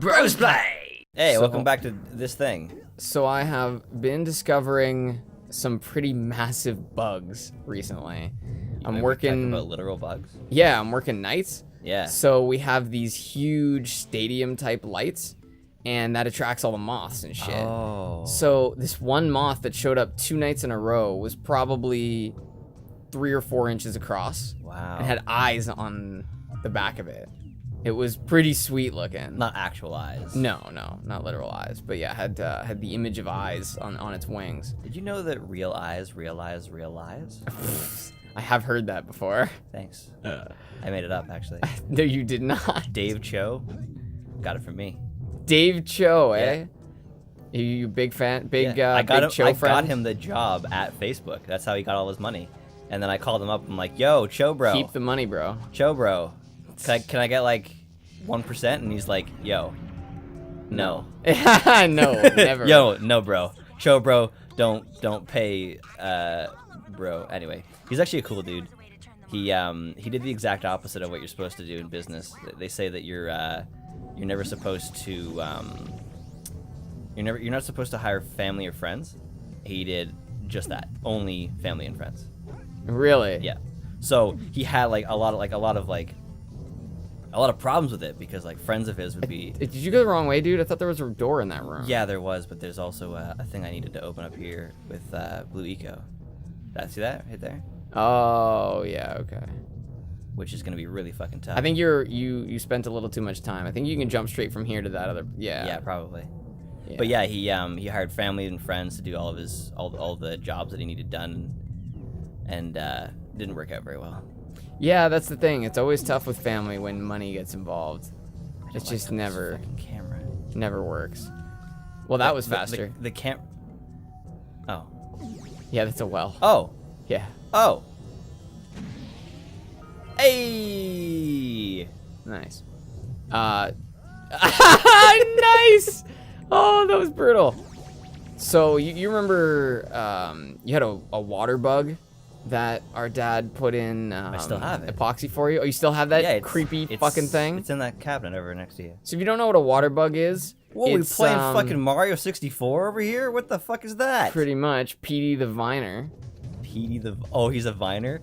Brosplay! Hey, welcome back to this thing. So I have been discovering some pretty massive bugs recently. I'm working about literal bugs. Yeah, I'm working nights. Yeah. So we have these huge stadium type lights, and that attracts all the moths and shit. Oh. So this one moth that showed up 2 nights in a row was probably 3 or 4 inches across. Wow. And had eyes on the back of it. It was pretty sweet looking. Not actual eyes. No, not literal eyes, but yeah, had the image of eyes on its wings. Did you know that real eyes realize real eyes? I have heard that before. Thanks. I made it up, actually. No, you did not. Dave Cho got it from me. Dave Cho, Yeah. eh? You big fan? Big I got big him, Cho I friend? got him the job at Facebook. That's how he got all his money. And then I called him up. I'm like, "Yo, Cho bro, Keep the money, bro. Cho bro, can I get like 1%?" And he's like, "Yo, no." No, never. Yo, no, bro. Cho bro, don't pay, bro. Anyway, he's actually a cool dude. He did the exact opposite of what you're supposed to do in business. They say that you're never supposed to you're not supposed to hire family or friends. He did just that, only family and friends. Really? Yeah. So he had like a lot of problems with it because like friends of his would be. Did you go the wrong way, dude? I thought there was a door in that room. Yeah, there was, but there's also a thing I needed to open up here with Blue Eco. See that right there? Oh, yeah, okay. Which is gonna be really fucking tough. I think you spent a little too much time. I think you can jump straight from here to that other. Yeah. Yeah, probably. Yeah. But yeah, he hired family and friends to do all of his all the jobs that he needed done, and didn't work out very well. Yeah, that's the thing. It's always tough with family when money gets involved. It's just this never fucking camera. never works. Well, that was faster. The cam. Oh. Yeah, that's a well. Oh. Yeah. Oh. Hey. Nice. Nice. Oh, that was brutal. So you remember you had a water bug that our dad put in I still have it. epoxy for you? Oh, you still have that Yeah, creepy fucking thing? It's in that cabinet over next to you. So if you don't know what a water bug is, Whoa, we it's, playing fucking Mario 64 over here? What the fuck is that? pretty much Petey the Viner. Petey the... Oh, he's a Viner?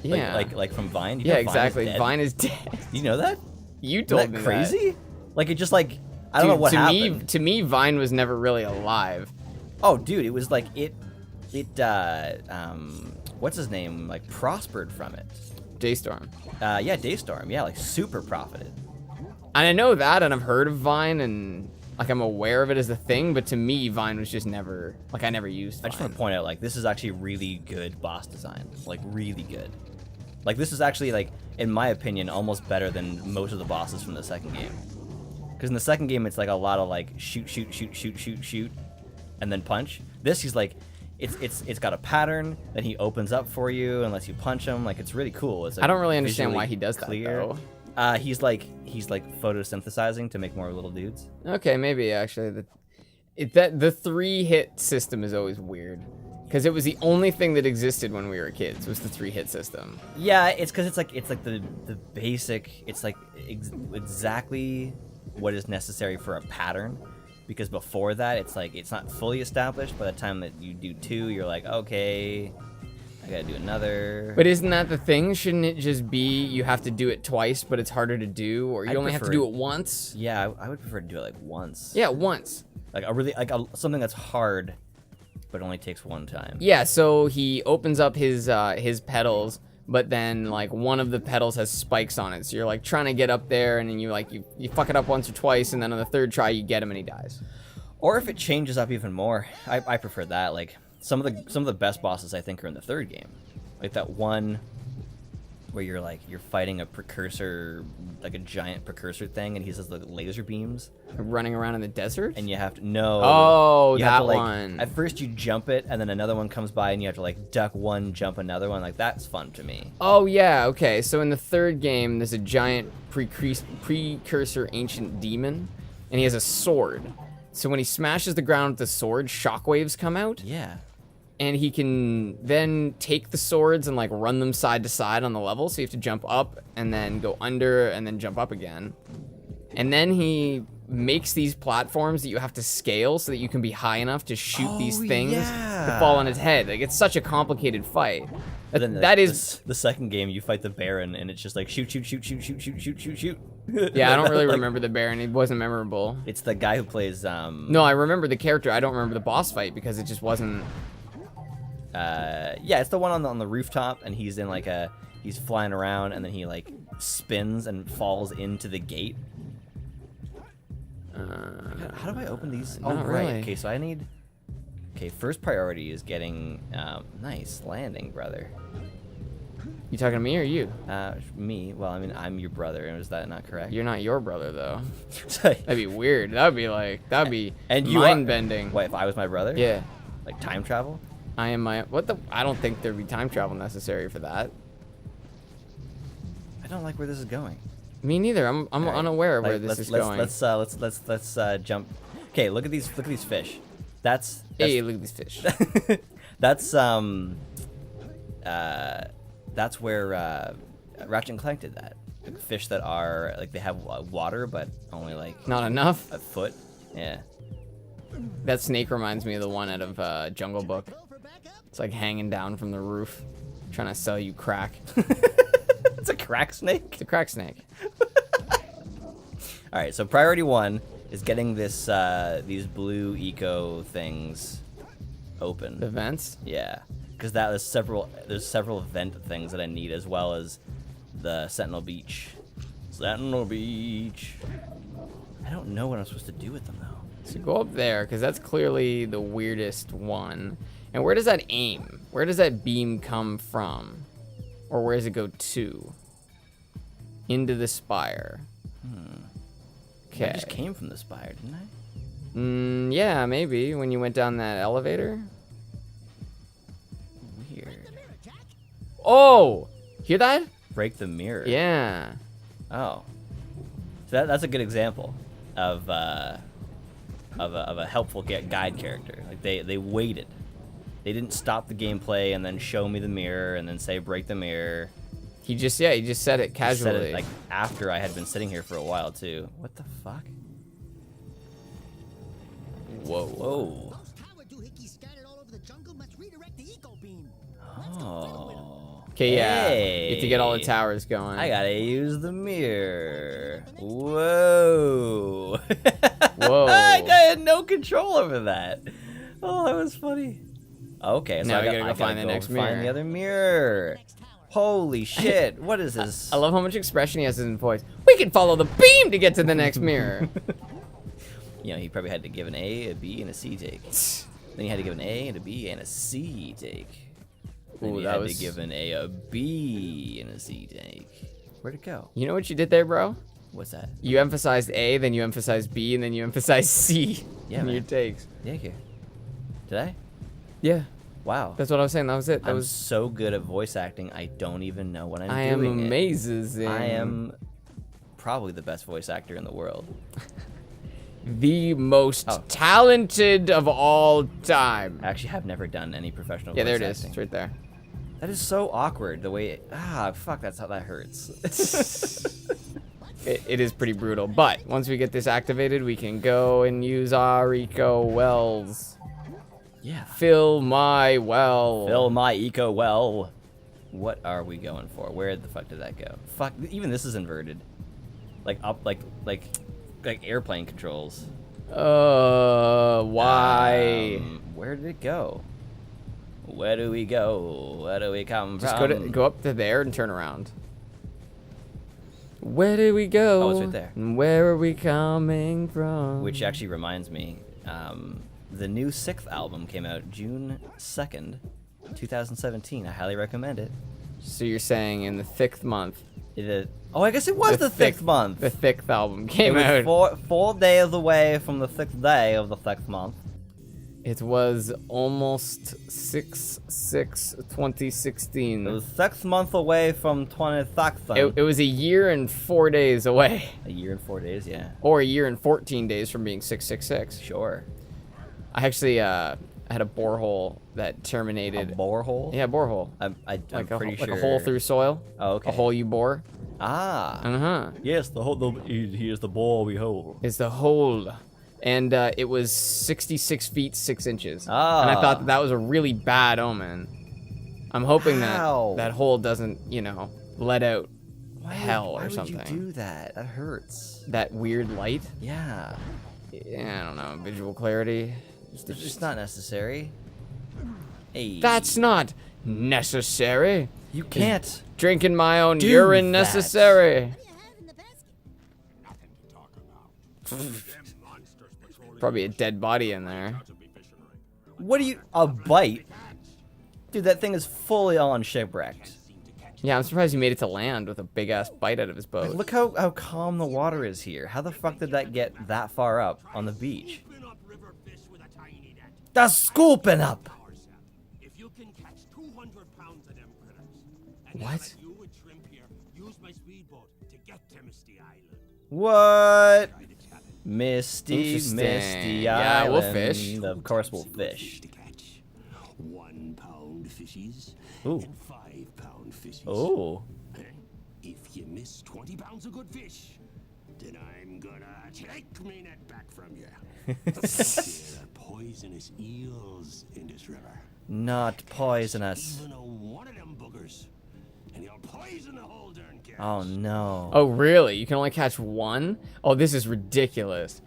Yeah. Like from Vine? You Yeah, know exactly. Vine is dead? Vine is dead. You know that? You Isn't told that me crazy? Like, it just like... I that. don't know Dude, what to happened. To me, Vine was never really alive. Oh, dude, it was like... What's his name? Like, prospered from it. Daystorm. Yeah, Daystorm. Yeah, like, super profited. And I know that, and I've heard of Vine, and like I'm aware of it as a thing, but to me, Vine was just never, like I never used Vine. I just want to point out, like, this is actually really good boss design. Like, really good. Like, this is actually, like, in my opinion, almost better than most of the bosses from the second game. Because in the second game, it's like a lot of, like, shoot, and then punch. This, he's like, it's got a pattern, then he opens up for you and lets you punch him. Like, it's really cool. It's, like, I don't really understand visually why he does clear. that, though. He's like photosynthesizing to make more little dudes. Okay, maybe actually. The 3-hit system is always weird. Because it was the only thing that existed when we were kids, was the 3-hit system. Yeah, it's because it's like the basic. It's like exactly what is necessary for a pattern. Because before that, it's like it's not fully established. By the time that you do 2, you're like, okay, I gotta do another. But isn't that the thing? Shouldn't it just be you have to do it twice, but it's harder to do, or you only have to do it once? Yeah, I would prefer to do it like once. Yeah, once. Like something that's hard, but only takes one time. Yeah, so he opens up his pedals, but then like one of the pedals has spikes on it. So you're like trying to get up there, and then you fuck it up once or twice, and then on the 3rd try you get him and he dies. Or if it changes up even more, I prefer that. Like some of the best bosses I think are in the 3rd game. Like that one where you're fighting a precursor, like a giant precursor thing, and he has like laser beams. Running around in the desert? And you have to Oh, you have that to, like, one. At first you jump it, and then another one comes by, and you have to like duck one, jump another one. Like that's fun to me. Oh yeah, okay. So in the 3rd game, there's a giant precursor ancient demon, and he has a sword. So when he smashes the ground with the sword, shockwaves come out. Yeah. And he can then take the swords and like run them side to side on the level. So you have to jump up and then go under and then jump up again. And then he makes these platforms that you have to scale so that you can be high enough to shoot these things yeah. to fall on his head. Like, it's such a complicated fight. But then That is the second game. You fight the Baron, and it's just like shoot, shoot, shoot, shoot, shoot, shoot, shoot, shoot, shoot. yeah, I don't really Like, remember the Baron. It wasn't memorable. It's the guy who plays. No, I remember the character. I don't remember the boss fight because it just wasn't. Yeah, it's the one on the rooftop, and he's in like he's flying around, and then he like spins and falls into the gate. How do I open these? Oh, not right. really. Okay, so I need. Okay, first priority is getting nice landing, brother. You talking to me or you? Me. Well, I mean, I'm your brother, and is that not correct? You're not your brother though. Sorry. That'd be weird. That'd be And you mind bending. Wait, if I was my brother? Yeah. Like time travel? I am my what the I don't think there'd be time travel necessary for that. I don't like where this is going. Me neither. I'm All right. unaware of where Like, this is let's, going. Let's jump. Okay, look at these fish. That's Hey, look at these fish. that's where Ratchet and Clank did that. Like, fish that are like they have water but only like Not enough. a foot. Yeah. That snake reminds me of the one out of Jungle Book. It's like hanging down from the roof, trying to sell you crack. It's a crack snake. It's a crack snake. All right, so priority 1 is getting this these blue eco things open. The vents. Yeah, because there's several vent things that I need, as well as the Sentinel Beach. Sentinel Beach. I don't know what I'm supposed to do with them though. So go up there, because that's clearly the weirdest one. And where does that aim? Where does that beam come from? Or where does it go to? Into the spire. Okay. I just came from the spire, didn't I? Yeah, maybe when you went down that elevator. Weird. Oh, hear that? Break the mirror. Yeah. Oh. So that's a good example of a helpful guide character. Like they waited. They didn't stop the gameplay and then show me the mirror and then say break the mirror. He just said it He said casually. it like after I had been sitting here for a while too. What the fuck? Whoa. Whoa. Power doohickeys scattered all over the jungle must redirect the eco beam. Oh. Okay, yeah. You have to get all the Hey. towers going. I gotta use the mirror. Whoa. Whoa. I had no control over that. Oh, that was funny. Okay, so Now I we gotta go I find the next mirror. Find the other mirror. Holy shit! What is this? I love how much expression he has in his voice. We can follow the beam to get to the next mirror. You know, he probably had to give an A, a B, and a C take. Then he had to give an A and a B and a C take. Then Ooh, he that had was- to give an A, a B, and a C take. Where'd it go? You know what you did there, bro? What's that? You emphasized A, then you emphasized B, and then you emphasized C Yeah, in man. your takes. Thank you. Did I? Yeah, Wow. that's what I was saying. That was it. That I'm was. so good at voice acting, I don't even know what I'm I am doing. amazing. I am probably the best voice actor in the world. the most Oh. talented of all time. I actually have never done any professional Yeah, voice there it is. acting. It's right there. That is so awkward, the way fuck, that's how that hurts. It is pretty brutal. But once we get this activated, we can go and use our eco wells. Yeah. Fill my well. Fill my eco well. What are we going for? Where the fuck did that go? Fuck, even this is inverted. Like up, like airplane controls. Why? Where did it go? Where do we go? Where do we come Just from? go up to there and turn around. Where do we go? Oh, it's right there. And where are we coming from? Which actually reminds me, the new 6th album came out June 2nd, 2017. I highly recommend it. So you're saying in the 6th month, Oh, I guess it was the 6th month. the 6th album It came was out. four days away from the 6th day of the 6th month. It was almost 6/6/2016. It was 6 months away from 22nd. It was a year and 4 days away. A year and 4 days, yeah. Or a year and 14 days from being 666. Sure. I actually had a borehole that A terminated. borehole? Yeah, borehole. I'm Like pretty sure. like a hole through soil. Oh, okay. A hole you bore. Ah. Uh-huh. Yes, here's the ball we hold. Is the hole. And it was 66 feet 6 inches. Ah. And I thought that was a really bad omen. I'm hoping How? that hole doesn't, you know, let out hell or something. Why would you do that? That hurts. That weird light? Yeah. Yeah, I don't know. Visual clarity. It's just not necessary. Hey. That's not necessary. You can't. Drinking my own Do urine that. necessary. What do you have in the basket? Probably a dead body in there. What do you... A bite? Dude, that thing is fully on shipwrecked. Yeah, I'm surprised he made it to land with a big ass bite out of his boat. Look how calm the water is here. How the fuck did that get that far up on the beach? That's scooping up! If you can catch 200 pounds of them critters, and What? if you would shrimp here, use my speedboat to get to Misty Island. What? Misty Interesting. Yeah, Island. we'll fish. Of course we'll fish. To catch 1 pound fishies Ooh. and 5 pound fishies. Oh. If you miss 20 pounds of good fish, then I'm gonna take me net back from you. There are poisonous eels in this river. Not poisonous. Even one of them boogers, and he'll poison the whole darn catch. Oh no. Oh, really? You can only catch one? Oh, this is ridiculous.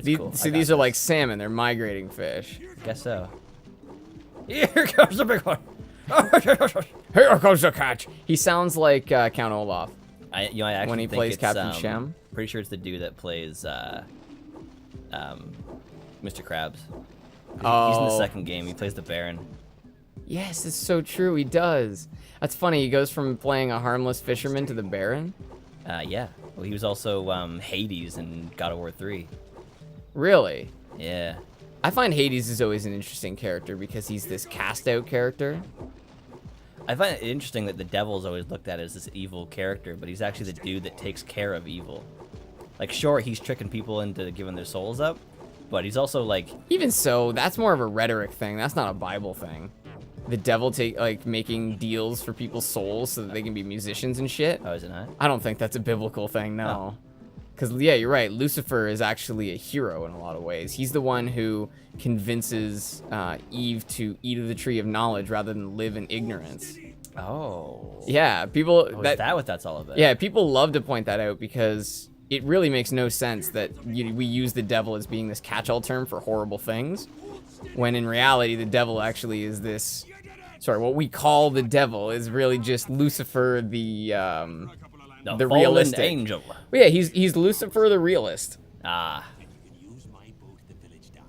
Cool. See, I these got are like salmon. They're migrating fish. Guess so. Here comes the big one. Here comes the catch. He sounds like Count Olaf. I actually When he think plays it's, Captain Shem? Pretty sure it's the dude that plays Mr. Krabs. Oh. He's in the second game. He plays the Baron. Yes, it's so true. He does. That's funny. He goes from playing a harmless fisherman to the Baron. Yeah. Well, he was also Hades in God of War 3. Really? Yeah. I find Hades is always an interesting character because he's this cast out character. I find it interesting that the devil's always looked at as this evil character, but he's actually the dude that takes care of evil. Like, sure, he's tricking people into giving their souls up, but he's also like... Even so, that's more of a rhetoric thing. That's not a Bible thing. The devil making deals for people's souls so that they can be musicians and shit. Oh, is it not? I don't think that's a biblical thing, no. Because, yeah, you're right. Lucifer is actually a hero in a lot of ways. He's the one who convinces Eve to eat of the tree of knowledge rather than live in ignorance. Oh. Yeah, people... Oh, is that what that's all about? Yeah, people love to point that out because it really makes no sense that we use the devil as being this catch-all term for horrible things, when in reality the devil actually is this... Sorry, what we call the devil is really just Lucifer, the fallen realistic angel. But yeah, he's Lucifer the realist. Ah. Use my boat at the village dock.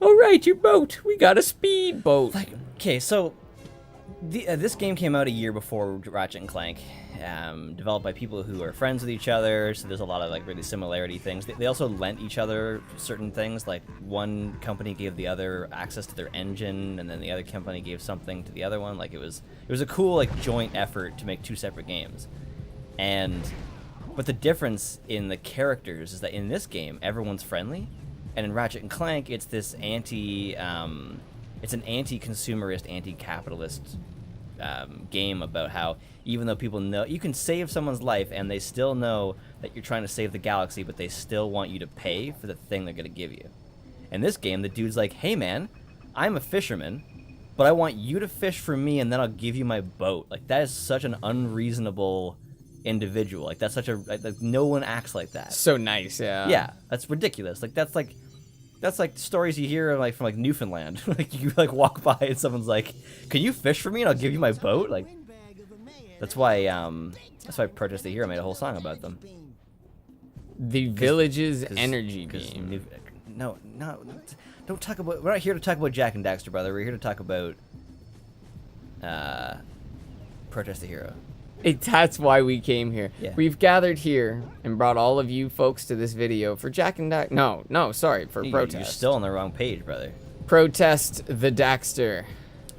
All right, your boat. We got a speedboat. Like, okay, so this game came out a year before Ratchet and Clank, developed by people who are friends with each other. So there's a lot of like really similarity things. They also lent each other certain things. Like one company gave the other access to their engine, and then the other company gave something to the other one. Like it was a cool like joint effort to make two separate games. But the difference in the characters is that in this game everyone's friendly, and in Ratchet and Clank it's this it's an anti-consumerist, anti-capitalist game about how even though people know you can save someone's life and they still know that you're trying to save the galaxy, but they still want you to pay for the thing they're going to give you. In this game, the dude's like, hey man, I'm a fisherman, but I want you to fish for me and then I'll give you my boat. Like, that is such an unreasonable individual. Like, that's such a... Like, no one acts like that. So nice, yeah. Yeah, that's ridiculous. Like, that's like stories you hear like from like Newfoundland. Like you like walk by and someone's like, "Can you fish for me and I'll give you my boat?" Like that's why Protest the Hero made a whole song about them. The village's energy beam. No, don't talk about. We're not here to talk about Jak and Daxter, brother. We're here to talk about Protest the Hero. That's why we came here. Yeah. We've gathered here and brought all of you folks to this video for Jak and Daxter. No, sorry, for Protest. You're still on the wrong page, brother. Protest the Daxter.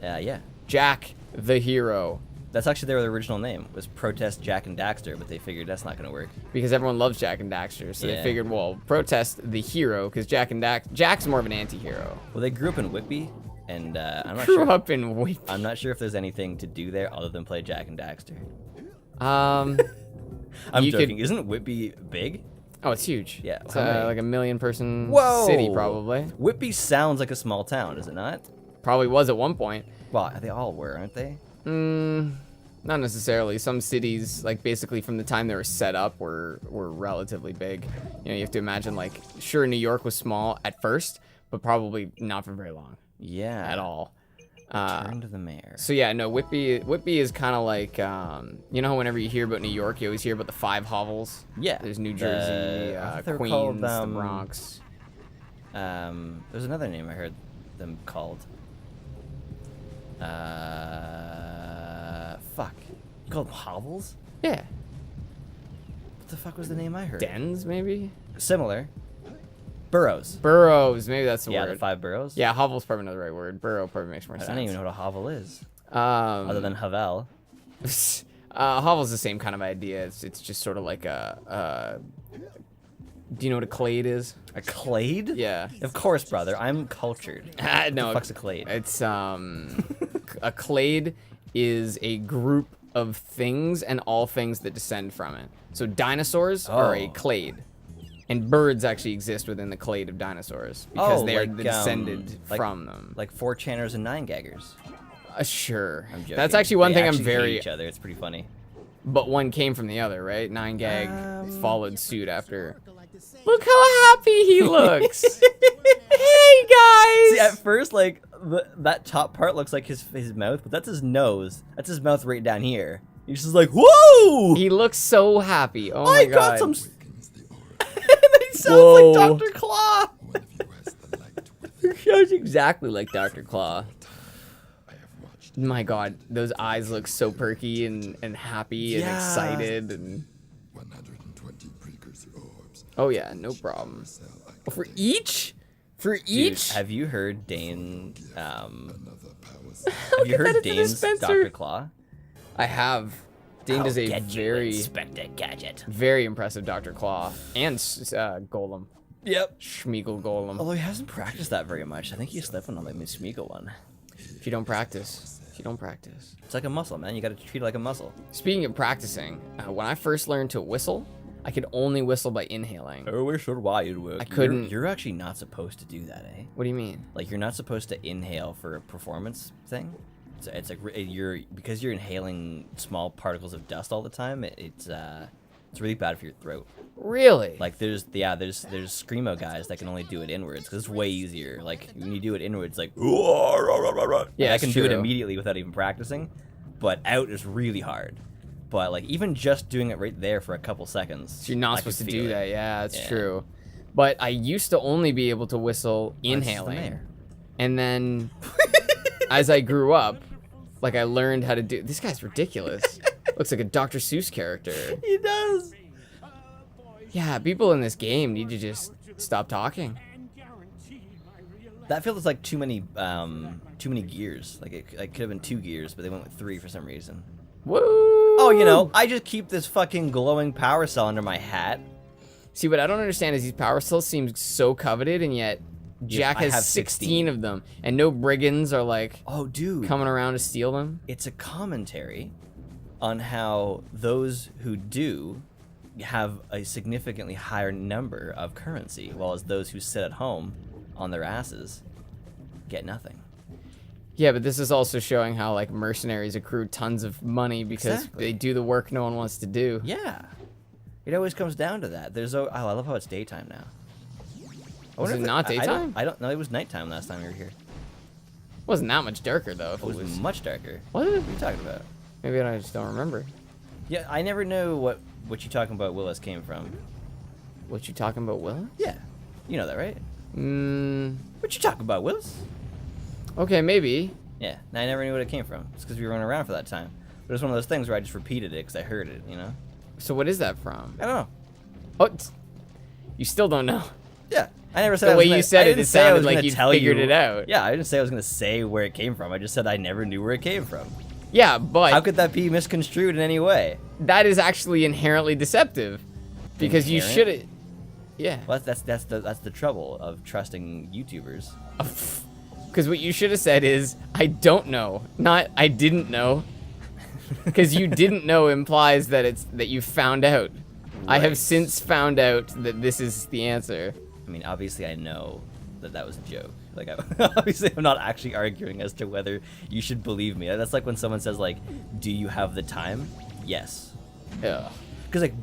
Yeah. Jak the Hero. That's actually their original name, was Protest Jak and Daxter, but they figured that's not going to work. Because everyone loves Jak and Daxter, so Yeah. they figured, well, Protest the Hero, because Jak's more of an anti-hero. Well, they grew up in Whitby, and I'm not Grew sure. up in Whitby. I'm not sure if there's anything to do there other than play Jak and Daxter. I'm You could- joking. Isn't Whitby big? Oh, it's huge. Yeah, It's how many? like a 1 million person Whoa! city, probably. Whitby sounds like a small town, does it not? Probably was at one point. Well, they all were, aren't they? Not necessarily. Some cities, like basically from the time they were set up, were relatively big. You know, you have to imagine, like, sure, New York was small at first, but probably not for very long Yeah. at all. Turn to the mayor. So yeah, no, Whitby is kind of like, you know, whenever you hear about New York, you always hear about the 5 hovels. Yeah. There's New I Jersey, thought they were Queens, called, the Bronx. There's another name I heard them called. Fuck. You called them hovels? Yeah. What the fuck was the name I heard? Dens, maybe? Similar. Boroughs. Boroughs, maybe that's the Yeah, word. the 5 boroughs. Yeah, hovel's probably not the right word. Borough probably makes more I sense. don't even know what a hovel is, Um, other than Havel. hovel's the same kind of idea. It's just sort of like a do you know what a clade is? A clade? Yeah. Of course, brother. I'm cultured. No, the fuck's a clade? It's a clade is a group of things and all things that descend from it. So dinosaurs are a Oh. clade. And birds actually exist within the clade of dinosaurs because they are like, descended like- from them. Like 4chaners and 9gaggers. Sure. I'm joking. That's actually one They thing I'm actually hate very each other. It's pretty funny. But one came from the other, right? 9gag followed suit after. Like the same. Look how happy he looks. Hey guys. See, at first, like that top part looks like his mouth, but that's his nose. That's his mouth right down here. He's just like, whoa! He looks so happy. Oh I my got god. some. And then he sounds Whoa. like Dr. Claw. He sounds exactly like Dr. Claw. My god, those eyes look so perky and happy and Yeah. excited and 120 precursor orbs. oh yeah, no problem. Oh, for each? For Dude, each? have you heard Dane? Another power cell. Have you at that heard at the Dane's dispenser. Dr. Claw? I have. Dane does a very, Inspector Gadget. very impressive Dr. Claw and Golem. Yep. Schmeagle Golem. Although he hasn't practiced that very much. I think he's slipping on the Miss Smeagol one. If you don't practice. If you don't practice. It's like a muscle, man. You got to treat it like a muscle. Speaking of practicing, when I first learned to whistle, I could only whistle by inhaling. Oh, we're sure why it work. I couldn't- You're actually not supposed to do that, eh? What do you mean? Like you're not supposed to inhale for a performance thing. It's like because you're inhaling small particles of dust all the time. It's really bad for your throat. Really? Like there's screamo guys that can only do it inwards because it's way easier. Like when you do it inwards, like Yeah, I can it's do it true. immediately without even practicing, but out is really hard. But like even just doing it right there for a couple seconds, So you're not I could supposed to feel do it. that. Yeah, that's Yeah. true. But I used to only be able to whistle That's the inhaling. mayor. And then as I grew up, like I learned how to do. This guy's ridiculous. Looks like a Dr. Seuss character. He does. Yeah, people in this game need to just stop talking. That feels like too many gears. Like it could have been 2 gears, but they went with 3 for some reason. Woo! Oh, you know, I just keep this fucking glowing power cell under my hat. See, what I don't understand is these power cells seem so coveted, and yet Jack I has have 16 of them, and no brigands are like Oh, dude. coming around to steal them. It's a commentary on how those who do have a significantly higher number of currency, while as those who sit at home on their asses get nothing. Yeah, but this is also showing how like mercenaries accrue tons of money because Exactly. they do the work no one wants to do. Yeah. It always comes down to that. I love how it's daytime now. I wonder it if not I daytime? I don't know. It was nighttime last time we were here. Wasn't that much darker though. If It was much darker. What? What are you talking about? Maybe I just don't remember. Yeah, I never know what you talking about Willis came from. What you talking about, Will? Yeah. You know that, right? What you talking about, Willis? Okay, maybe. Yeah, and I never knew what it came from. It's because we were running around for that time. But it's one of those things where I just repeated it because I heard it, you know? So what is that from? I don't know. Oh, you still don't know. Yeah, I never said The I was way gonna, you said I it, didn't it say I sounded was like gonna you'd tell figured you- it out. Yeah, I didn't say I was going to say where it came from. I just said I never knew where it came from. Yeah, but How could that be misconstrued in any way? that is actually inherently deceptive. Because you Inherent? should have... Yeah. Well, that's the trouble of trusting YouTubers. Because what you should have said is, I don't know. Not, I didn't know. Because you didn't know implies that you found out. I have Right. since found out that this is the answer. I mean, obviously, I know that was a joke. Like, obviously, I'm not actually arguing as to whether you should believe me. That's like when someone says, like, "Do you have the time?" Yes. Ugh. Because like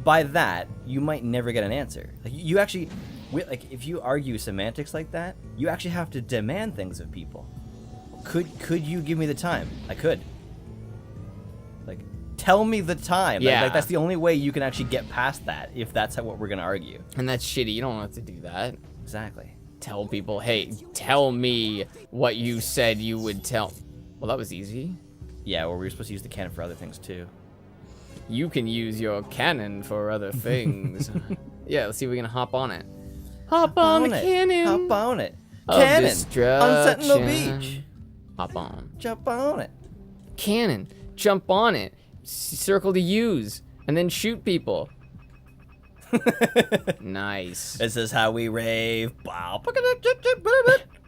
by that, you might never get an answer. Like you actually, like if you argue semantics like that, you actually have to demand things of people. Could you give me the time? I could. Like, tell me the time. Yeah. Like that's the only way you can actually get past that if that's what we're gonna argue. And that's shitty. You don't have to do that. Exactly. Tell people, hey, tell me what you said you would tell. Well, that was easy. Yeah, well, we were supposed to use the cannon for other things too. You can use your cannon for other things. Yeah, let's see if we can hop on it. Hop on the it. cannon. Hop on it. of Cannon on Sentinel destruction. Beach. Hop on. Jump on it. Cannon. Jump on it. Circle to use. And then shoot people. Nice. This is how we rave.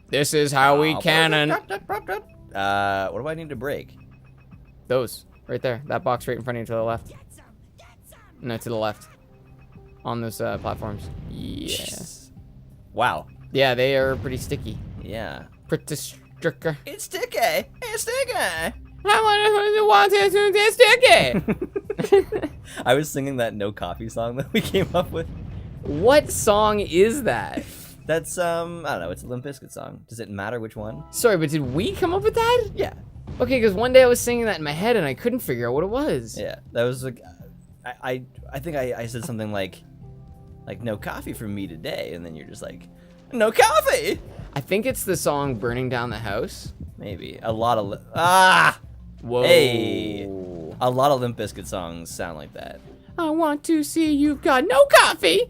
This is how we cannon. What do I need to break? Those. Right there. That box right in front of you to the left. No, to the left. On those platforms. Yeah. Wow. Yeah, they are pretty sticky. Yeah. Pretty sticky. It's sticky. It's sticky. I want to sticky. I was singing that No Coffee song that we came up with. What song is that? That's I don't know. It's a Limp Bizkit song. Does it matter which one? Sorry, but did we come up with that? Yeah. Okay, because one day I was singing that in my head and I couldn't figure out what it was. Yeah. That was like, I think I said something like no coffee for me today, and then you're just like, no coffee. I think it's the song "Burning Down the House." Maybe a lot of Whoa. Hey. A lot of Limp Bizkit songs sound like that. I want to see you've got no coffee.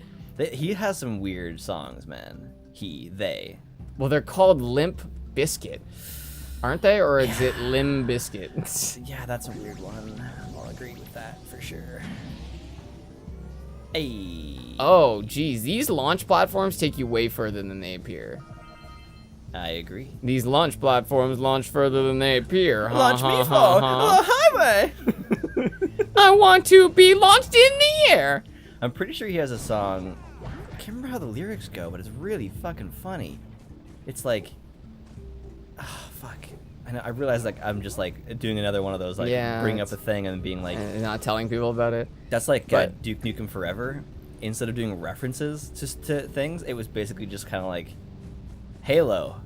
He has some weird songs, man. They. Well, they're called Limp Biscuit, aren't they? Or is it Limb Biscuit? Yeah, that's a weird one. I'll agree with that for sure. Hey. Oh, geez. These launch platforms take you way further than they appear. I agree. These launch platforms launch further than they appear. Ha, Launch ha, me for ha, ha. a highway. I want to be launched in the air. I'm pretty sure he has a song. I can't remember how the lyrics go, but it's really fucking funny. It's like, fuck. I realize like I'm just like doing another one of those like Yeah, bringing up a thing and being like, Not telling people about it. that's like But- Duke Nukem Forever. Instead of doing references to things, it was basically just kind of like Halo.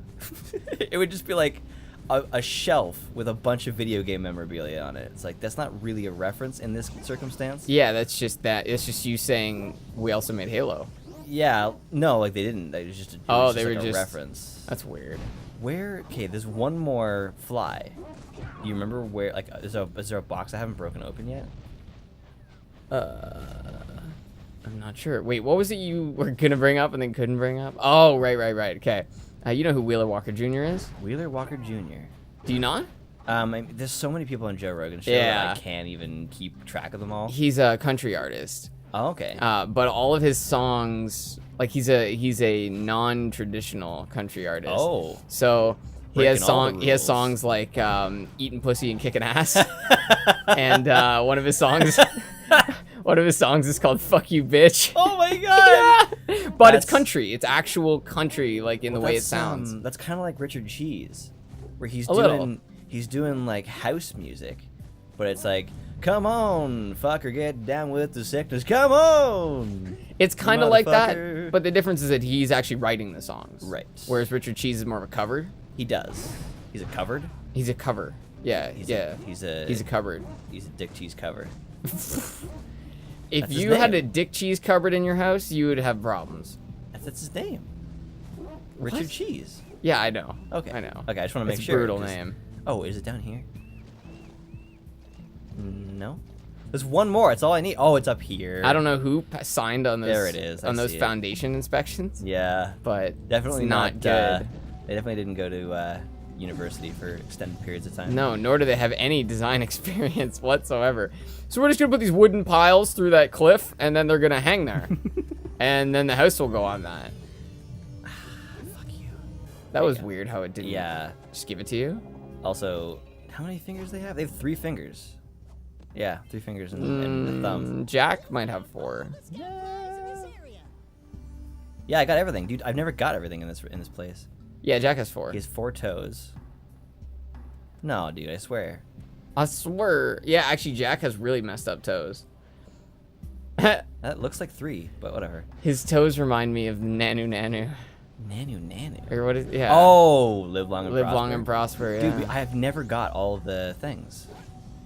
It would just be like a shelf with a bunch of video game memorabilia on it. It's like that's not really a reference in this circumstance. Yeah, that's just that. It's just you saying we also made Halo. Yeah, no, like they didn't. They was just They were like a just reference. That's weird. Where? Okay, there's one more fly. You remember where? Like, is there a box I haven't broken open yet? I'm not sure. Wait, what was it you were gonna bring up and then couldn't bring up? Oh, right. Okay. You know who Wheeler Walker Jr. is? Wheeler Walker Jr. Do you not? There's so many people on Joe Rogan's show Yeah. that I can't even keep track of them all. He's a country artist. Oh, okay. But all of his songs, like he's a non-traditional country artist. Oh. So he Breaking has all the he has rules. songs like "Eating Pussy and Kicking Ass," and one of his songs is called "Fuck You, Bitch." Oh my god! Yeah. But it's That's- country. It's actual country, like in the way it That's, sounds. That's kind of like Richard Cheese, where he's A little. doing like house music, but it's like, come on, fucker, get down with the sickness, come on. It's kind of like that, Motherfucker. but the difference is that he's actually writing the songs. Right. Whereas Richard Cheese is more of a cover. He does. He's a covered. He's a cover. Yeah, He's yeah. he's a covered. He's a Dick Cheese cover. If That's his you had a name. dick cheese cupboard in your house, you would have problems. That's his name. Richard What? Cheese. Yeah, I know. Okay. I know. Okay, I just want to make It's a sure. brutal 'cause- name. Oh, is it down here? No. There's one more. It's all I need. Oh, it's up here. I don't know who signed on those. There it is. I On those see it. foundation inspections, Yeah. but Definitely it's not good. They definitely didn't go to university for extended periods of time. No, nor do they have any design experience whatsoever. So we're just gonna put these wooden piles through that cliff, and then they're gonna hang there, and then the house will go on that. Fuck you. That was weird how it didn't. Yeah. Just give it to you. Also, how many fingers they have? They have 3 fingers. Yeah, 3 fingers and a thumb. Jack might have 4. Yeah, I got everything, dude. I've never got everything in this place. Yeah, Jack has 4. He has 4 toes. No, dude, I swear. I swear. Yeah, actually, Jack has really messed up toes. That looks like 3, but whatever. His toes remind me of Nanu Nanu. Nanu. Or what is? Yeah. Oh, live long and Live prosper. long and prosper. Yeah. Dude, I have never got all of the things.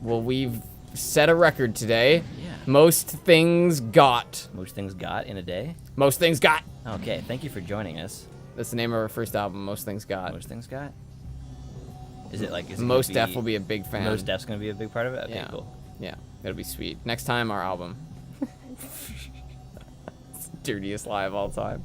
Well, we've set a record today. Yeah. Most things got. Most things got in a day. Most things got. Okay, thank you for joining us. That's the name of our first album. Most things got. Most things got. Is it like? Is it Most gonna Def will be a big fan. Most Def's gonna be a big part of it. Okay, Yeah. cool. Yeah, it'll be sweet. Next time, our album. It's the dirtiest lie of all time.